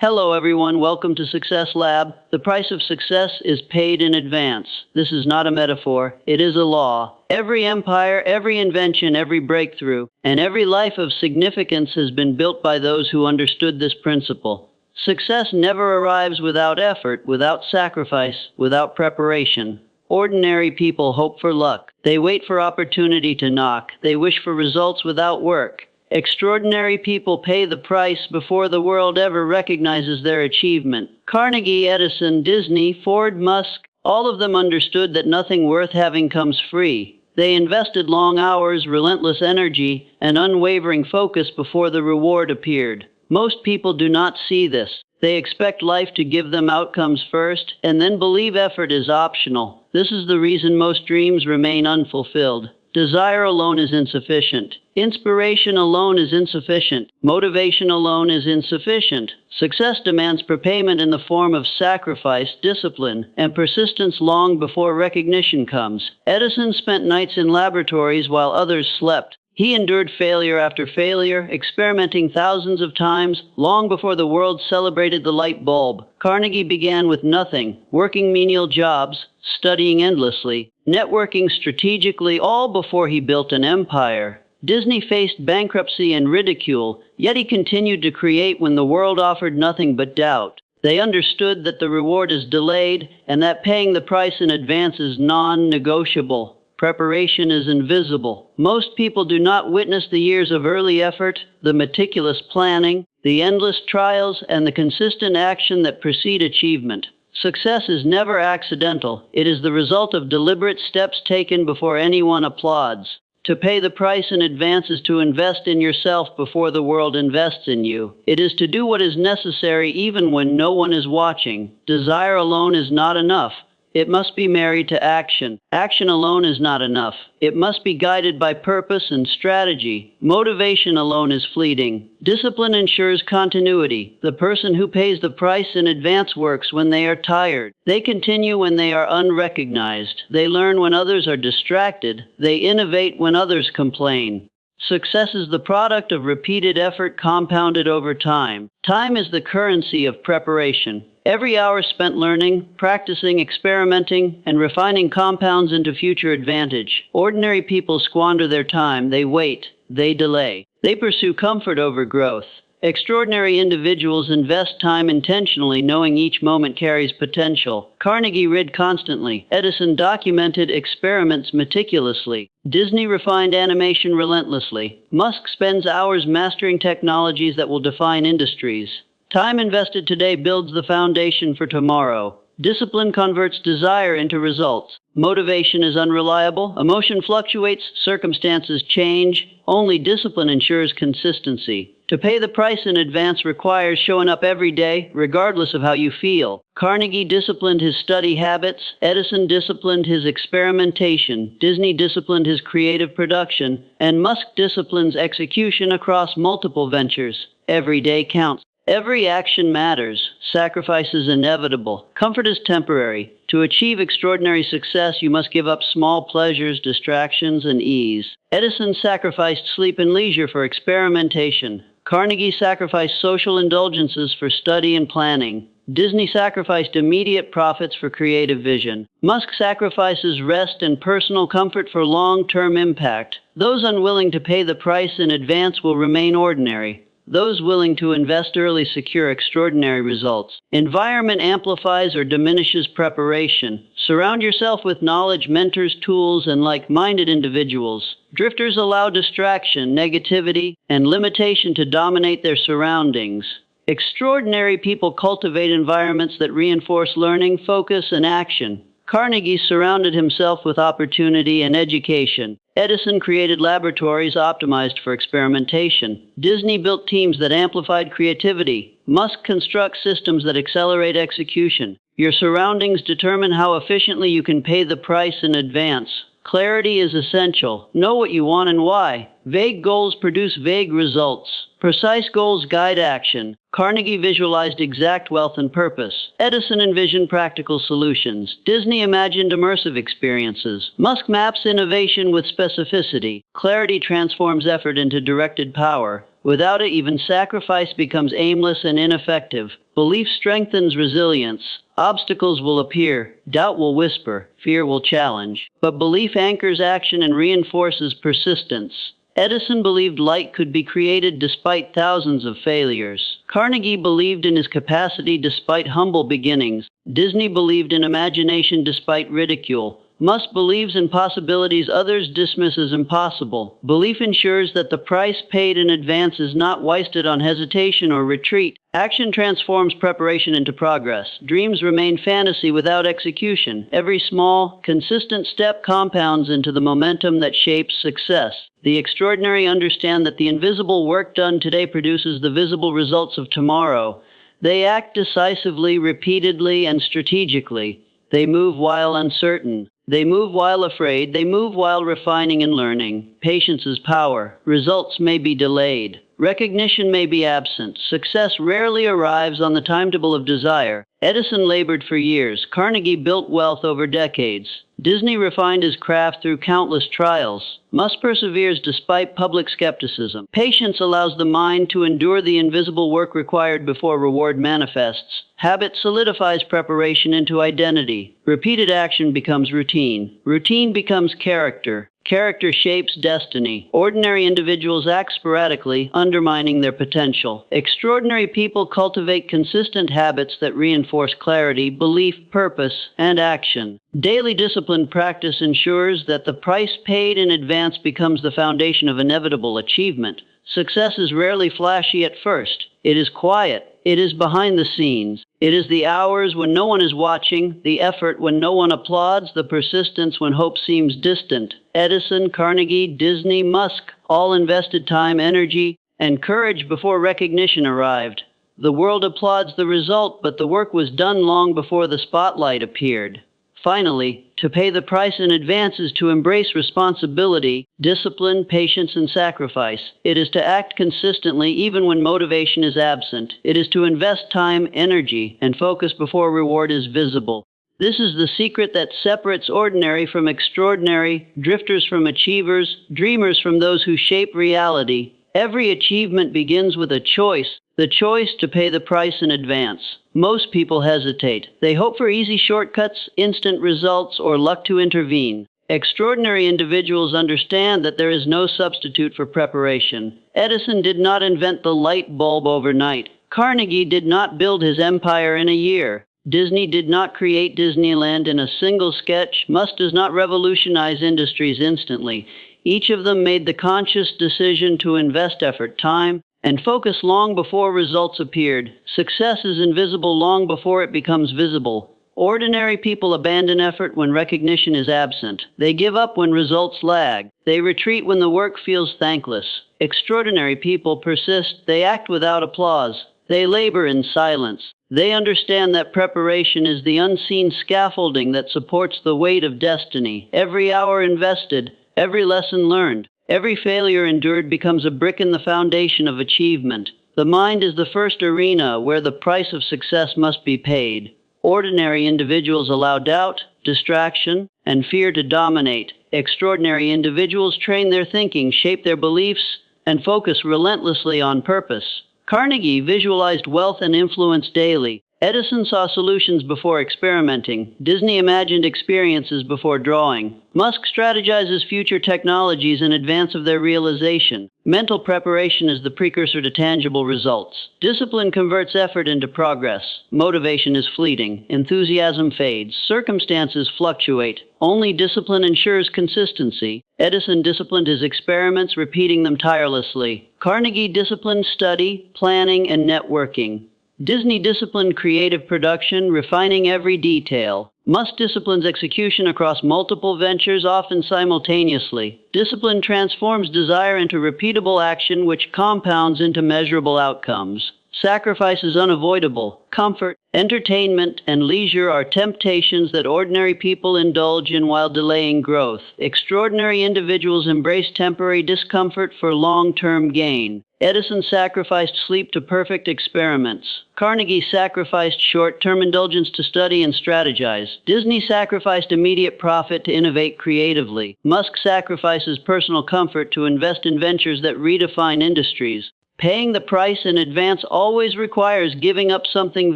Hello everyone, welcome to Success Lab. The price of success is paid in advance. This is not a metaphor, it is a law. Every empire, every invention, every breakthrough, and every life of significance has been built by those who understood this principle. Success never arrives without effort, without sacrifice, without preparation. Ordinary people hope for luck. They wait for opportunity to knock. They wish for results without work. Extraordinary people pay the price before the world ever recognizes their achievement. Carnegie, Edison, Disney, Ford, Musk, all of them understood that nothing worth having comes free. They invested long hours, relentless energy, and unwavering focus before the reward appeared. Most people do not see this. They expect life to give them outcomes first, and then believe effort is optional. This is the reason most dreams remain unfulfilled. Desire alone is insufficient. Inspiration alone is insufficient. Motivation alone is insufficient. Success demands prepayment in the form of sacrifice, discipline, and persistence long before recognition comes. Edison spent nights in laboratories while others slept. He endured failure after failure, experimenting thousands of times, long before the world celebrated the light bulb. Carnegie began with nothing, working menial jobs, studying endlessly, networking strategically, all before he built an empire. Disney faced bankruptcy and ridicule, yet he continued to create when the world offered nothing but doubt. They understood that the reward is delayed and that paying the price in advance is non-negotiable. Preparation is invisible. Most people do not witness the years of early effort, the meticulous planning, the endless trials, and the consistent action that precede achievement. Success is never accidental. It is the result of deliberate steps taken before anyone applauds. To pay the price in advance is to invest in yourself before the world invests in you. It is to do what is necessary even when no one is watching. Desire alone is not enough. It must be married to action. Action alone is not enough. It must be guided by purpose and strategy. Motivation alone is fleeting. Discipline ensures continuity. The person who pays the price in advance works when they are tired. They continue when they are unrecognized. They learn when others are distracted. They innovate when others complain. Success is the product of repeated effort compounded over time. Time is the currency of preparation. Every hour spent learning, practicing, experimenting, and refining compounds into future advantage. Ordinary people squander their time. They wait. They delay. They pursue comfort over growth. Extraordinary individuals invest time intentionally, knowing each moment carries potential. Carnegie read constantly. Edison documented experiments meticulously. Disney refined animation relentlessly. Musk spends hours mastering technologies that will define industries. Time invested today builds the foundation for tomorrow. Discipline converts desire into results. Motivation is unreliable. Emotion fluctuates. Circumstances change. Only discipline ensures consistency. To pay the price in advance requires showing up every day, regardless of how you feel. Carnegie disciplined his study habits. Edison disciplined his experimentation. Disney disciplined his creative production. And Musk disciplines execution across multiple ventures. Every day counts. Every action matters. Sacrifice is inevitable. Comfort is temporary. To achieve extraordinary success, you must give up small pleasures, distractions, and ease. Edison sacrificed sleep and leisure for experimentation. Carnegie sacrificed social indulgences for study and planning. Disney sacrificed immediate profits for creative vision. Musk sacrifices rest and personal comfort for long-term impact. Those unwilling to pay the price in advance will remain ordinary. Those willing to invest early secure extraordinary results. Environment amplifies or diminishes preparation. Surround yourself with knowledge, mentors, tools, and like-minded individuals. Drifters allow distraction, negativity, and limitation to dominate their surroundings. Extraordinary people cultivate environments that reinforce learning, focus, and action. Carnegie surrounded himself with opportunity and education. Edison created laboratories optimized for experimentation. Disney built teams that amplified creativity. Musk constructs systems that accelerate execution. Your surroundings determine how efficiently you can pay the price in advance. Clarity is essential. Know what you want and why. Vague goals produce vague results. Precise goals guide action. Carnegie visualized exact wealth and purpose. Edison envisioned practical solutions. Disney imagined immersive experiences. Musk maps innovation with specificity. Clarity transforms effort into directed power. Without it, even sacrifice becomes aimless and ineffective. Belief strengthens resilience. Obstacles will appear, doubt will whisper, fear will challenge. But belief anchors action and reinforces persistence. Edison believed light could be created despite thousands of failures. Carnegie believed in his capacity despite humble beginnings. Disney believed in imagination despite ridicule. Musk believes in possibilities others dismiss as impossible. Belief ensures that the price paid in advance is not wasted on hesitation or retreat. Action transforms preparation into progress. Dreams remain fantasy without execution. Every small, consistent step compounds into the momentum that shapes success. The extraordinary understand that the invisible work done today produces the visible results of tomorrow. They act decisively, repeatedly, and strategically. They move while uncertain. They move while afraid. They move while refining and learning. Patience is power. Results may be delayed. Recognition may be absent. Success rarely arrives on the timetable of desire. Edison labored for years. Carnegie built wealth over decades. Disney refined his craft through countless trials. Musk perseveres despite public skepticism. Patience allows the mind to endure the invisible work required before reward manifests. Habit solidifies preparation into identity. Repeated action becomes routine. Routine becomes character. Character shapes destiny. Ordinary individuals act sporadically, undermining their potential. Extraordinary people cultivate consistent habits that reinforce clarity, belief, purpose, and action. Daily disciplined practice ensures that the price paid in advance becomes the foundation of inevitable achievement. Success is rarely flashy at first. It is quiet. It is behind the scenes. It is the hours when no one is watching, the effort when no one applauds, the persistence when hope seems distant. Edison, Carnegie, Disney, Musk all invested time, energy, and courage before recognition arrived. The world applauds the result, but the work was done long before the spotlight appeared. Finally, to pay the price in advance is to embrace responsibility, discipline, patience, and sacrifice. It is to act consistently even when motivation is absent. It is to invest time, energy, and focus before reward is visible. This is the secret that separates ordinary from extraordinary, drifters from achievers, dreamers from those who shape reality. Every achievement begins with a choice, the choice to pay the price in advance. Most people hesitate. They hope for easy shortcuts, instant results, or luck to intervene. Extraordinary individuals understand that there is no substitute for preparation. Edison did not invent the light bulb overnight. Carnegie did not build his empire in a year. Disney did not create Disneyland in a single sketch. Musk does not revolutionize industries instantly. Each of them made the conscious decision to invest effort, time, and focus long before results appeared. Success is invisible long before it becomes visible. Ordinary people abandon effort when recognition is absent. They give up when results lag. They retreat when the work feels thankless. Extraordinary people persist. They act without applause. They labor in silence. They understand that preparation is the unseen scaffolding that supports the weight of destiny. Every hour invested, every lesson learned, every failure endured becomes a brick in the foundation of achievement. The mind is the first arena where the price of success must be paid. Ordinary individuals allow doubt, distraction, and fear to dominate. Extraordinary individuals train their thinking, shape their beliefs, and focus relentlessly on purpose. Carnegie visualized wealth and influence daily. Edison saw solutions before experimenting. Disney imagined experiences before drawing. Musk strategizes future technologies in advance of their realization. Mental preparation is the precursor to tangible results. Discipline converts effort into progress. Motivation is fleeting. Enthusiasm fades. Circumstances fluctuate. Only discipline ensures consistency. Edison disciplined his experiments, repeating them tirelessly. Carnegie disciplined study, planning, and networking. Disney disciplined creative production, refining every detail. Musk disciplines execution across multiple ventures, often simultaneously. Discipline transforms desire into repeatable action, which compounds into measurable outcomes. Sacrifice is unavoidable. Comfort, entertainment, and leisure are temptations that ordinary people indulge in while delaying growth. Extraordinary individuals embrace temporary discomfort for long-term gain. Edison sacrificed sleep to perfect experiments. Carnegie sacrificed short-term indulgence to study and strategize. Disney sacrificed immediate profit to innovate creatively. Musk sacrifices personal comfort to invest in ventures that redefine industries. Paying the price in advance always requires giving up something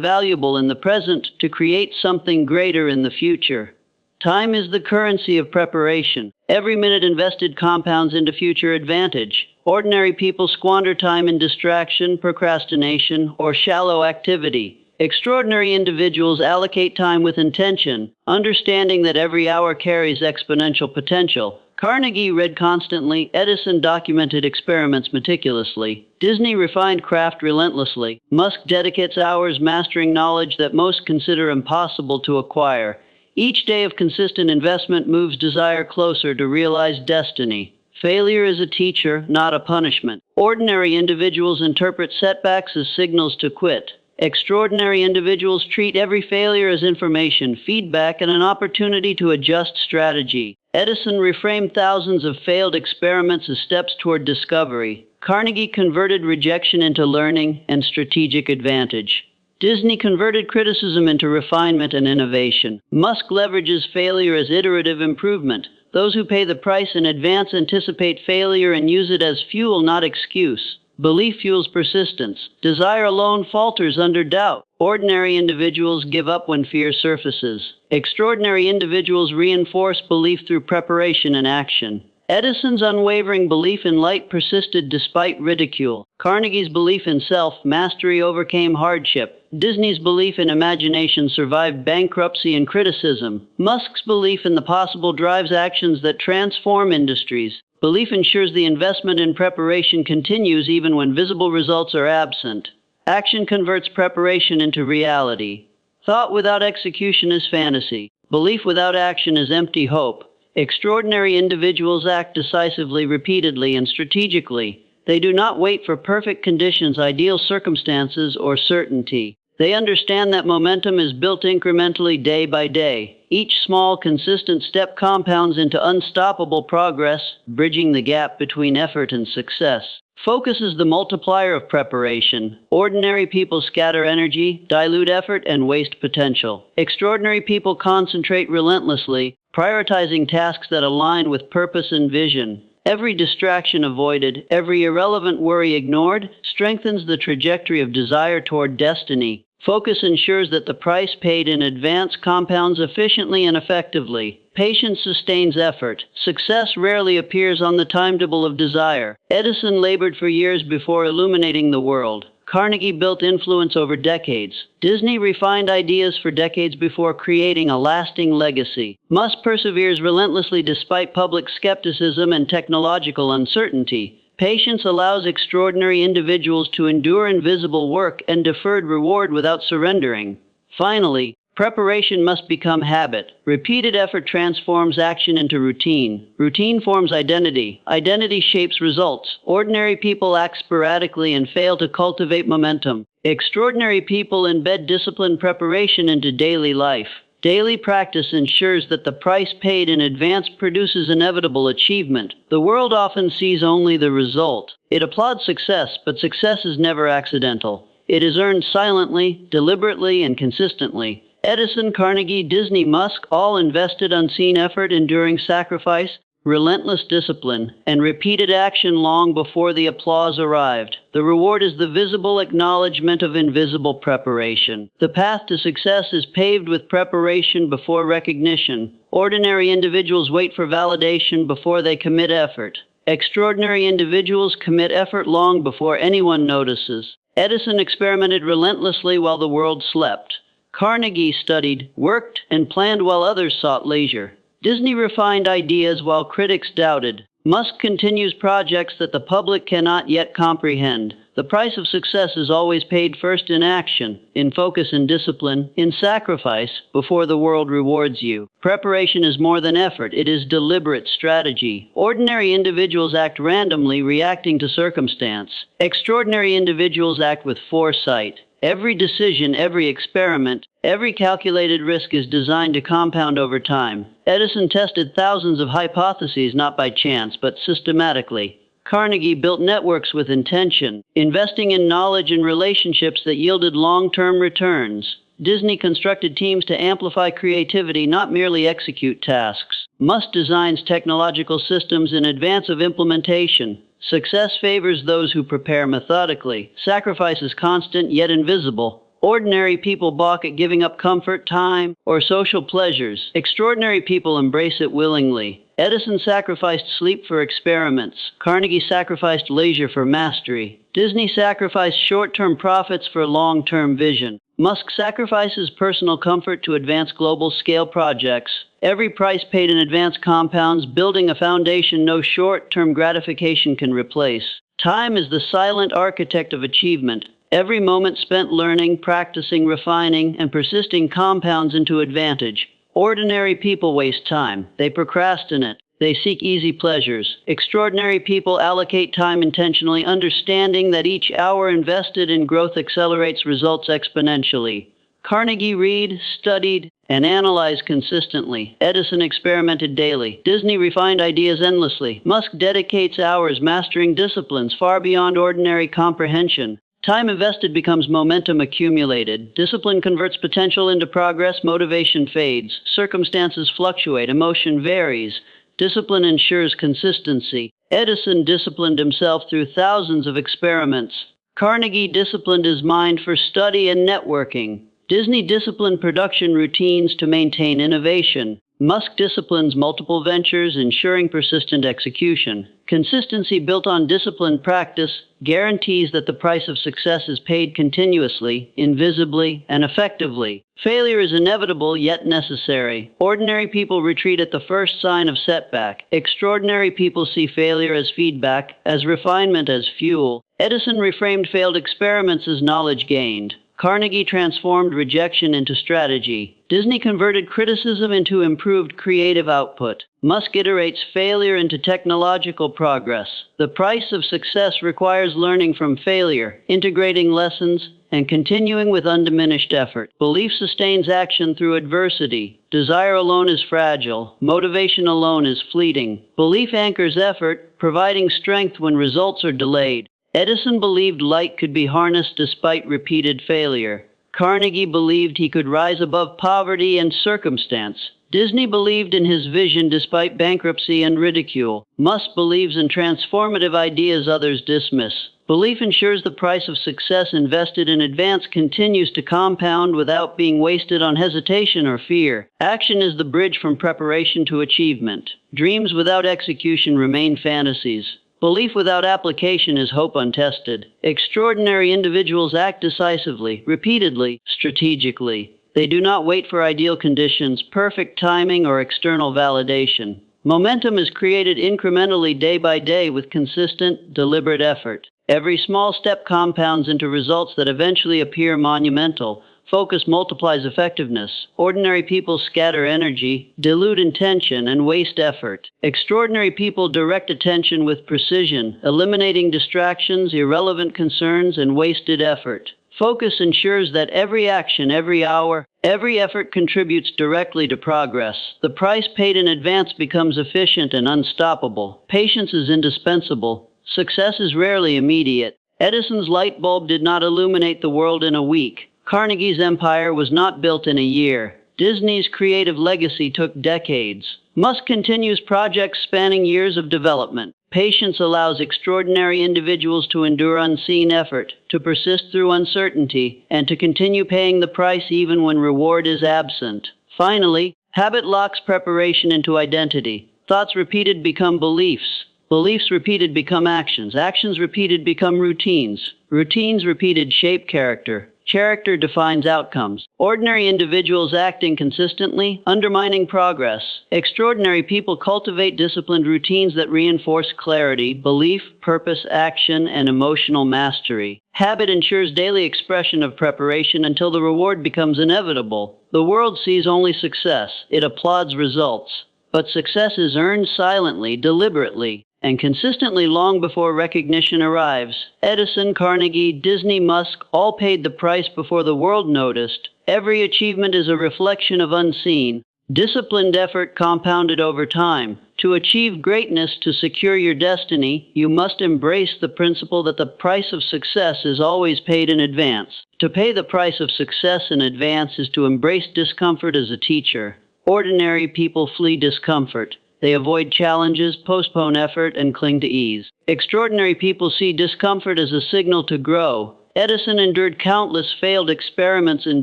valuable in the present to create something greater in the future. Time is the currency of preparation. Every minute invested compounds into future advantage. Ordinary people squander time in distraction, procrastination, or shallow activity. Extraordinary individuals allocate time with intention, understanding that every hour carries exponential potential. Carnegie read constantly, Edison documented experiments meticulously, Disney refined craft relentlessly, Musk dedicates hours mastering knowledge that most consider impossible to acquire. Each day of consistent investment moves desire closer to realized destiny. Failure is a teacher, not a punishment. Ordinary individuals interpret setbacks as signals to quit. Extraordinary individuals treat every failure as information, feedback, and an opportunity to adjust strategy. Edison reframed thousands of failed experiments as steps toward discovery. Carnegie converted rejection into learning and strategic advantage. Disney converted criticism into refinement and innovation. Musk leverages failure as iterative improvement. Those who pay the price in advance anticipate failure and use it as fuel, not excuse. Belief fuels persistence. Desire alone falters under doubt. Ordinary individuals give up when fear surfaces. Extraordinary individuals reinforce belief through preparation and action. Edison's unwavering belief in light persisted despite ridicule. Carnegie's belief in self-mastery overcame hardship. Disney's belief in imagination survived bankruptcy and criticism. Musk's belief in the possible drives actions that transform industries. Belief ensures the investment in preparation continues even when visible results are absent. Action converts preparation into reality. Thought without execution is fantasy. Belief without action is empty hope. Extraordinary individuals act decisively, repeatedly, and strategically. They do not wait for perfect conditions, ideal circumstances, or certainty. They understand that momentum is built incrementally day by day. Each small, consistent step compounds into unstoppable progress, bridging the gap between effort and success. Focus is the multiplier of preparation. Ordinary people scatter energy, dilute effort, and waste potential. Extraordinary people concentrate relentlessly, prioritizing tasks that align with purpose and vision. Every distraction avoided, every irrelevant worry ignored, strengthens the trajectory of desire toward destiny. Focus ensures that the price paid in advance compounds efficiently and effectively. Patience sustains effort. Success rarely appears on the timetable of desire. Edison labored for years before illuminating the world. Carnegie built influence over decades. Disney refined ideas for decades before creating a lasting legacy. Musk perseveres relentlessly despite public skepticism and technological uncertainty. Patience allows extraordinary individuals to endure invisible work and deferred reward without surrendering. Finally, preparation must become habit. Repeated effort transforms action into routine. Routine forms identity. Identity shapes results. Ordinary people act sporadically and fail to cultivate momentum. Extraordinary people embed disciplined preparation into daily life. Daily practice ensures that the price paid in advance produces inevitable achievement. The world often sees only the result. It applauds success, but success is never accidental. It is earned silently, deliberately, and consistently. Edison, Carnegie, Disney, Musk all invested unseen effort, enduring sacrifice, relentless discipline, and repeated action long before the applause arrived. The reward is the visible acknowledgement of invisible preparation. The path to success is paved with preparation before recognition. Ordinary individuals wait for validation before they commit effort. Extraordinary individuals commit effort long before anyone notices. Edison experimented relentlessly while the world slept. Carnegie studied, worked, and planned while others sought leisure. Disney refined ideas while critics doubted. Musk continues projects that the public cannot yet comprehend. The price of success is always paid first in action, in focus and discipline, in sacrifice, before the world rewards you. Preparation is more than effort, it is deliberate strategy. Ordinary individuals act randomly, reacting to circumstance. Extraordinary individuals act with foresight. Every decision, every experiment, every calculated risk is designed to compound over time. Edison tested thousands of hypotheses not by chance, but systematically. Carnegie built networks with intention, investing in knowledge and relationships that yielded long-term returns. Disney constructed teams to amplify creativity, not merely execute tasks. Musk designs technological systems in advance of implementation. Success favors those who prepare methodically. Sacrifice is constant yet invisible. Ordinary people balk at giving up comfort, time, or social pleasures. Extraordinary people embrace it willingly. Edison sacrificed sleep for experiments. Carnegie sacrificed leisure for mastery. Disney sacrificed short-term profits for long-term vision. Musk sacrifices personal comfort to advance global-scale projects. Every price paid in advance compounds, building a foundation no short-term gratification can replace. Time is the silent architect of achievement. Every moment spent learning, practicing, refining, and persisting compounds into advantage. Ordinary people waste time. They procrastinate. They seek easy pleasures. Extraordinary people allocate time intentionally, understanding that each hour invested in growth accelerates results exponentially. Carnegie read, studied, and analyzed consistently. Edison experimented daily. Disney refined ideas endlessly. Musk dedicates hours mastering disciplines far beyond ordinary comprehension. Time invested becomes momentum accumulated. Discipline converts potential into progress. Motivation fades. Circumstances fluctuate. Emotion varies. Discipline ensures consistency. Edison disciplined himself through thousands of experiments. Carnegie disciplined his mind for study and networking. Disney disciplined production routines to maintain innovation. Musk disciplines multiple ventures, ensuring persistent execution. Consistency built on disciplined practice guarantees that the price of success is paid continuously, invisibly, and effectively. Failure is inevitable yet necessary. Ordinary people retreat at the first sign of setback. Extraordinary people see failure as feedback, as refinement, as fuel. Edison reframed failed experiments as knowledge gained. Carnegie transformed rejection into strategy. Disney converted criticism into improved creative output. Musk iterates failure into technological progress. The price of success requires learning from failure, integrating lessons, and continuing with undiminished effort. Belief sustains action through adversity. Desire alone is fragile. Motivation alone is fleeting. Belief anchors effort, providing strength when results are delayed. Edison believed light could be harnessed despite repeated failure. Carnegie believed he could rise above poverty and circumstance. Disney believed in his vision despite bankruptcy and ridicule. Musk believes in transformative ideas others dismiss. Belief ensures the price of success invested in advance continues to compound without being wasted on hesitation or fear. Action is the bridge from preparation to achievement. Dreams without execution remain fantasies. Belief without application is hope untested. Extraordinary individuals act decisively, repeatedly, strategically. They do not wait for ideal conditions, perfect timing, or external validation. Momentum is created incrementally day by day with consistent, deliberate effort. Every small step compounds into results that eventually appear monumental. Focus multiplies effectiveness. Ordinary people scatter energy, dilute intention, and waste effort. Extraordinary people direct attention with precision, eliminating distractions, irrelevant concerns, and wasted effort. Focus ensures that every action, every hour, every effort contributes directly to progress. The price paid in advance becomes efficient and unstoppable. Patience is indispensable. Success is rarely immediate. Edison's light bulb did not illuminate the world in a week. Carnegie's empire was not built in a year. Disney's creative legacy took decades. Musk continues projects spanning years of development. Patience allows extraordinary individuals to endure unseen effort, to persist through uncertainty, and to continue paying the price even when reward is absent. Finally, habit locks preparation into identity. Thoughts repeated become beliefs. Beliefs repeated become actions. Actions repeated become routines. Routines repeated shape character. Character defines outcomes. Ordinary individuals acting consistently, undermining progress. Extraordinary people cultivate disciplined routines that reinforce clarity, belief, purpose, action, and emotional mastery. Habit ensures daily expression of preparation until the reward becomes inevitable. The world sees only success. It applauds results. But success is earned silently, deliberately, and consistently long before recognition arrives. Edison, Carnegie, Disney, Musk all paid the price before the world noticed. Every achievement is a reflection of unseen, disciplined effort compounded over time. To achieve greatness, to secure your destiny, you must embrace the principle that the price of success is always paid in advance. To pay the price of success in advance is to embrace discomfort as a teacher. Ordinary people flee discomfort. They avoid challenges, postpone effort, and cling to ease. Extraordinary people see discomfort as a signal to grow. Edison endured countless failed experiments in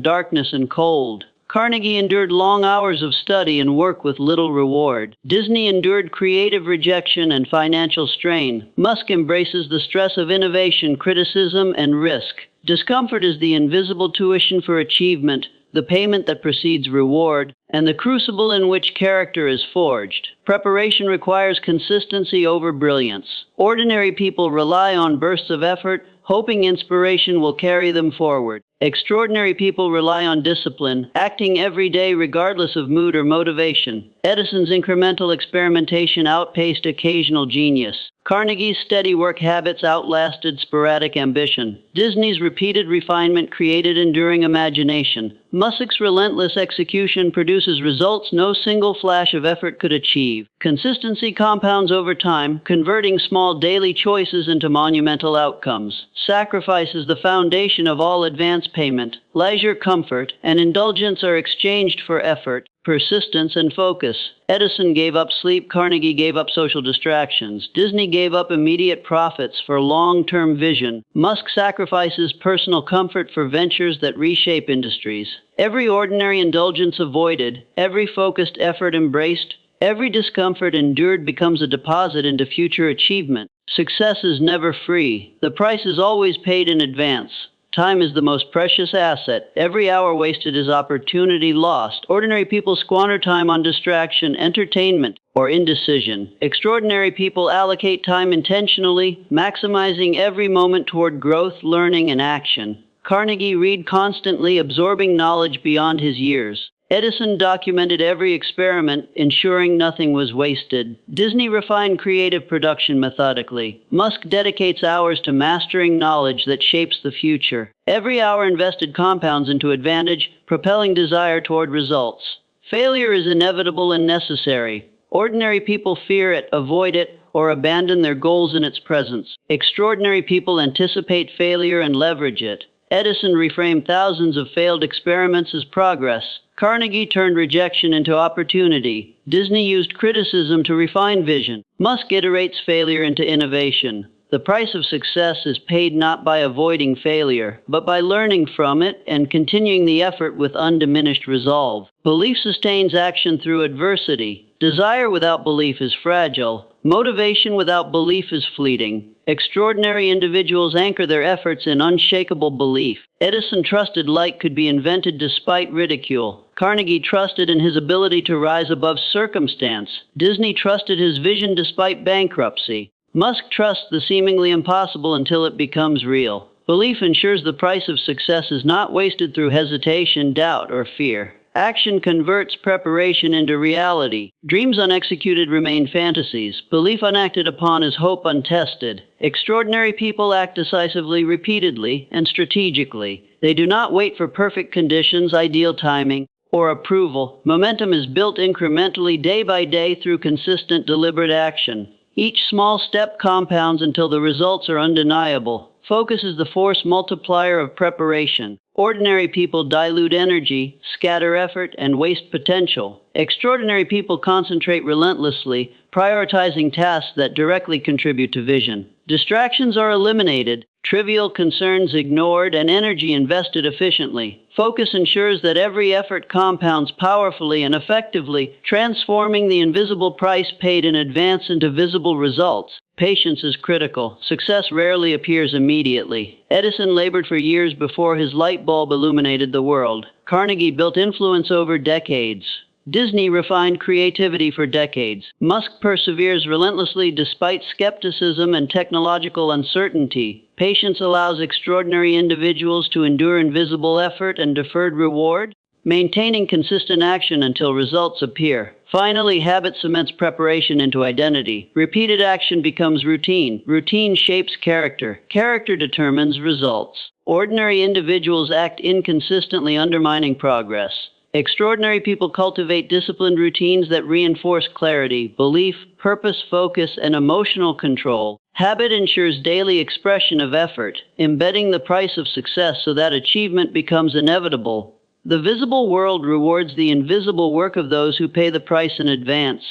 darkness and cold. Carnegie endured long hours of study and work with little reward. Disney endured creative rejection and financial strain. Musk embraces the stress of innovation, criticism, and risk. Discomfort is the invisible tuition for achievement, the payment that precedes reward, and the crucible in which character is forged. Preparation requires consistency over brilliance. Ordinary people rely on bursts of effort, hoping inspiration will carry them forward. Extraordinary people rely on discipline, acting every day regardless of mood or motivation. Edison's incremental experimentation outpaced occasional genius. Carnegie's steady work habits outlasted sporadic ambition. Disney's repeated refinement created enduring imagination. Musk's relentless execution produces results no single flash of effort could achieve. Consistency compounds over time, converting small daily choices into monumental outcomes. Sacrifice is the foundation of all advance payment. Leisure, comfort, and indulgence are exchanged for effort, persistence, and focus. Edison gave up sleep, Carnegie gave up social distractions. Disney gave up immediate profits for long-term vision. Musk sacrifices personal comfort for ventures that reshape industries. Every ordinary indulgence avoided, every focused effort embraced, every discomfort endured becomes a deposit into future achievement. Success is never free. The price is always paid in advance. Time is the most precious asset. Every hour wasted is opportunity lost. Ordinary people squander time on distraction, entertainment, or indecision. Extraordinary people allocate time intentionally, maximizing every moment toward growth, learning, and action. Carnegie read constantly, absorbing knowledge beyond his years. Edison documented every experiment, ensuring nothing was wasted. Disney refined creative production methodically. Musk dedicates hours to mastering knowledge that shapes the future. Every hour invested compounds into advantage, propelling desire toward results. Failure is inevitable and necessary. Ordinary people fear it, avoid it, or abandon their goals in its presence. Extraordinary people anticipate failure and leverage it. Edison reframed thousands of failed experiments as progress. Carnegie turned rejection into opportunity. Disney used criticism to refine vision. Musk iterates failure into innovation. The price of success is paid not by avoiding failure, but by learning from it and continuing the effort with undiminished resolve. Belief sustains action through adversity. Desire without belief is fragile. Motivation without belief is fleeting. Extraordinary individuals anchor their efforts in unshakable belief. Edison trusted light could be invented despite ridicule. Carnegie trusted in his ability to rise above circumstance. Disney trusted his vision despite bankruptcy. Musk trusts the seemingly impossible until it becomes real. Belief ensures the price of success is not wasted through hesitation, doubt, or fear. Action converts preparation into reality. Dreams unexecuted remain fantasies. Belief unacted upon is hope untested. Extraordinary people act decisively, repeatedly, and strategically. They do not wait for perfect conditions, ideal timing, or approval. Momentum is built incrementally, day by day, through consistent, deliberate action. Each small step compounds until the results are undeniable. Focus is the force multiplier of preparation. Ordinary people dilute energy, scatter effort, and waste potential. Extraordinary people concentrate relentlessly, prioritizing tasks that directly contribute to vision. Distractions are eliminated, trivial concerns ignored, and energy invested efficiently. Focus ensures that every effort compounds powerfully and effectively, transforming the invisible price paid in advance into visible results. Patience is critical. Success rarely appears immediately. Edison labored for years before his light bulb illuminated the world. Carnegie built influence over decades. Disney refined creativity for decades. Musk perseveres relentlessly despite skepticism and technological uncertainty. Patience allows extraordinary individuals to endure invisible effort and deferred reward, maintaining consistent action until results appear. Finally, habit cements preparation into identity. Repeated action becomes routine. Routine shapes character. Character determines results. Ordinary individuals act inconsistently, undermining progress. Extraordinary people cultivate disciplined routines that reinforce clarity, belief, purpose, focus, and emotional control. Habit ensures daily expression of effort, embedding the price of success so that achievement becomes inevitable. The visible world rewards the invisible work of those who pay the price in advance.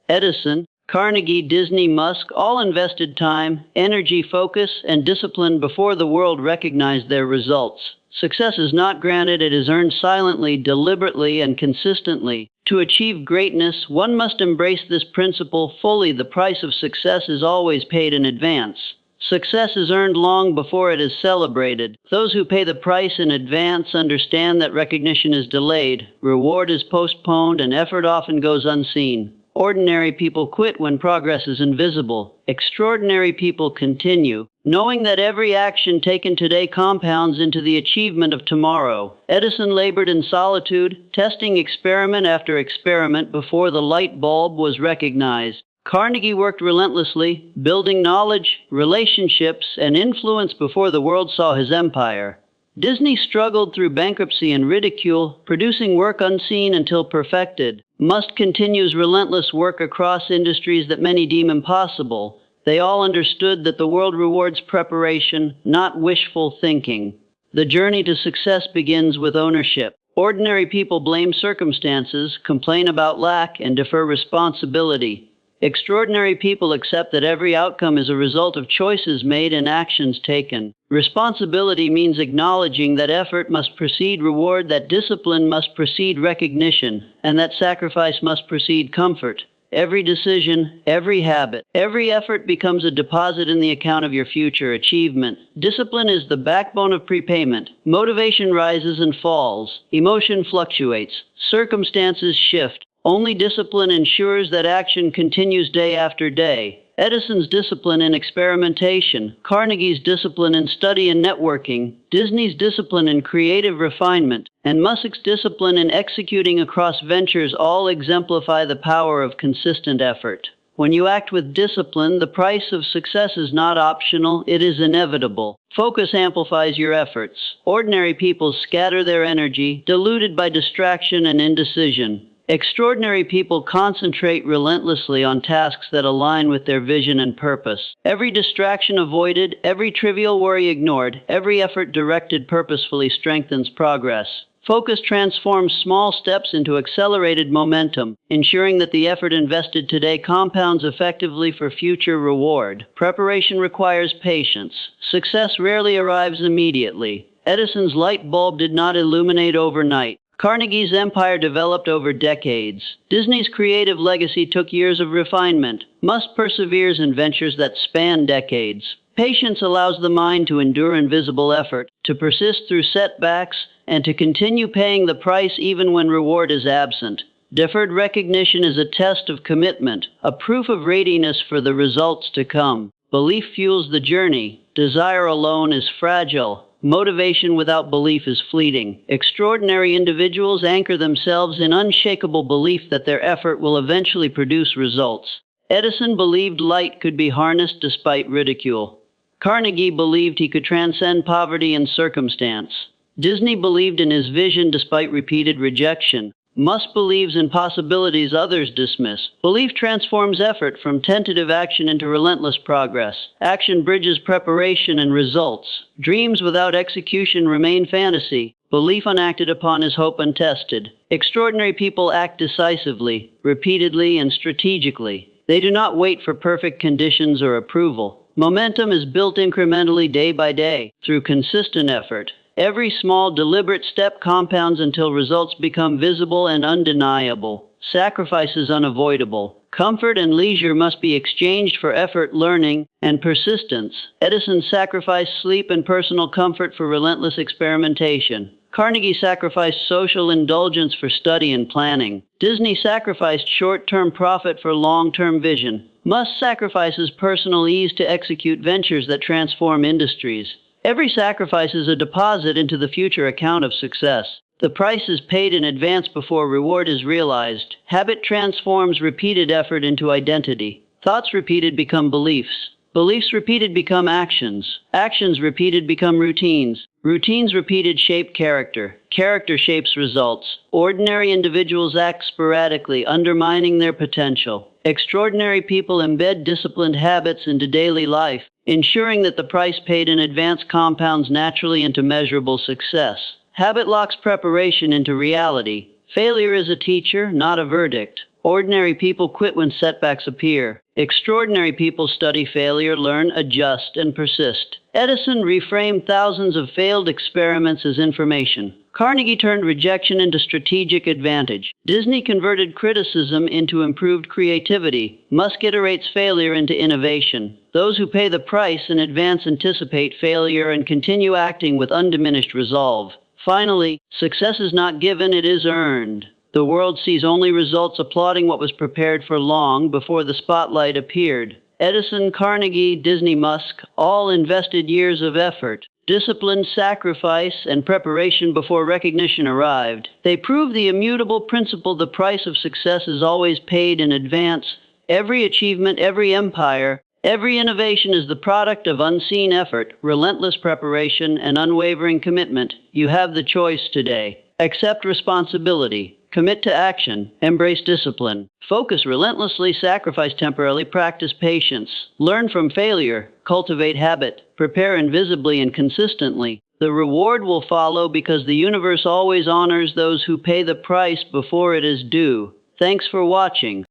Edison, Carnegie, Disney, Musk all invested time, energy, focus, and discipline before the world recognized their results. Success is not granted, it is earned silently, deliberately, and consistently. To achieve greatness, one must embrace this principle fully. The price of success is always paid in advance. Success is earned long before it is celebrated. Those who pay the price in advance understand that recognition is delayed, reward is postponed, and effort often goes unseen. Ordinary people quit when progress is invisible. Extraordinary people continue, knowing that every action taken today compounds into the achievement of tomorrow. Edison labored in solitude, testing experiment after experiment before the light bulb was recognized. Carnegie worked relentlessly, building knowledge, relationships, and influence before the world saw his empire. Disney struggled through bankruptcy and ridicule, producing work unseen until perfected. Musk continues relentless work across industries that many deem impossible. They all understood that the world rewards preparation, not wishful thinking. The journey to success begins with ownership. Ordinary people blame circumstances, complain about lack, and defer responsibility. Extraordinary people accept that every outcome is a result of choices made and actions taken. Responsibility means acknowledging that effort must precede reward, that discipline must precede recognition, and that sacrifice must precede comfort. Every decision, every habit, every effort becomes a deposit in the account of your future achievement. Discipline is the backbone of prepayment. Motivation rises and falls. Emotion fluctuates. Circumstances shift. Only discipline ensures that action continues day after day. Edison's discipline in experimentation, Carnegie's discipline in study and networking, Disney's discipline in creative refinement, and Musk's discipline in executing across ventures all exemplify the power of consistent effort. When you act with discipline, the price of success is not optional, it is inevitable. Focus amplifies your efforts. Ordinary people scatter their energy, diluted by distraction and indecision. Extraordinary people concentrate relentlessly on tasks that align with their vision and purpose. Every distraction avoided, every trivial worry ignored, every effort directed purposefully strengthens progress. Focus transforms small steps into accelerated momentum, ensuring that the effort invested today compounds effectively for future reward. Preparation requires patience. Success rarely arrives immediately. Edison's light bulb did not illuminate overnight. Carnegie's empire developed over decades. Disney's creative legacy took years of refinement. Musk perseveres in ventures that span decades. Patience allows the mind to endure invisible effort, to persist through setbacks, and to continue paying the price even when reward is absent. Deferred recognition is a test of commitment, a proof of readiness for the results to come. Belief fuels the journey. Desire alone is fragile. Motivation without belief is fleeting. Extraordinary individuals anchor themselves in unshakable belief that their effort will eventually produce results. Edison believed light could be harnessed despite ridicule. Carnegie believed he could transcend poverty and circumstance. Disney believed in his vision despite repeated rejection. Musk believes in possibilities others dismiss. Belief transforms effort from tentative action into relentless progress. Action bridges preparation and results. Dreams without execution remain fantasy. Belief unacted upon is hope untested. Extraordinary people act decisively, repeatedly, and strategically. They do not wait for perfect conditions or approval. Momentum is built incrementally day by day, through consistent effort. Every small, deliberate step compounds until results become visible and undeniable. Sacrifice is unavoidable. Comfort and leisure must be exchanged for effort, learning, and persistence. Edison sacrificed sleep and personal comfort for relentless experimentation. Carnegie sacrificed social indulgence for study and planning. Disney sacrificed short-term profit for long-term vision. Musk sacrifices personal ease to execute ventures that transform industries. Every sacrifice is a deposit into the future account of success. The price is paid in advance before reward is realized. Habit transforms repeated effort into identity. Thoughts repeated become beliefs. Beliefs repeated become actions. Actions repeated become routines. Routines repeated shape character. Character shapes results. Ordinary individuals act sporadically, undermining their potential. Extraordinary people embed disciplined habits into daily life, ensuring that the price paid in advance compounds naturally into measurable success. Habit locks preparation into reality. Failure is a teacher, not a verdict. Ordinary people quit when setbacks appear. Extraordinary people study failure, learn, adjust, and persist. Edison reframed thousands of failed experiments as information. Carnegie turned rejection into strategic advantage. Disney converted criticism into improved creativity. Musk iterates failure into innovation. Those who pay the price in advance anticipate failure and continue acting with undiminished resolve. Finally, success is not given, it is earned. The world sees only results, applauding what was prepared for long before the spotlight appeared. Edison, Carnegie, Disney, Musk all invested years of effort, discipline, sacrifice, and preparation before recognition arrived. They proved the immutable principle: the price of success is always paid in advance. Every achievement, every empire, every innovation is the product of unseen effort, relentless preparation, and unwavering commitment. You have the choice today. Accept responsibility. Commit to action. Embrace discipline. Focus relentlessly. Sacrifice temporarily. Practice patience. Learn from failure. Cultivate habit. Prepare invisibly and consistently. The reward will follow, because the universe always honors those who pay the price before it is due. Thanks for watching.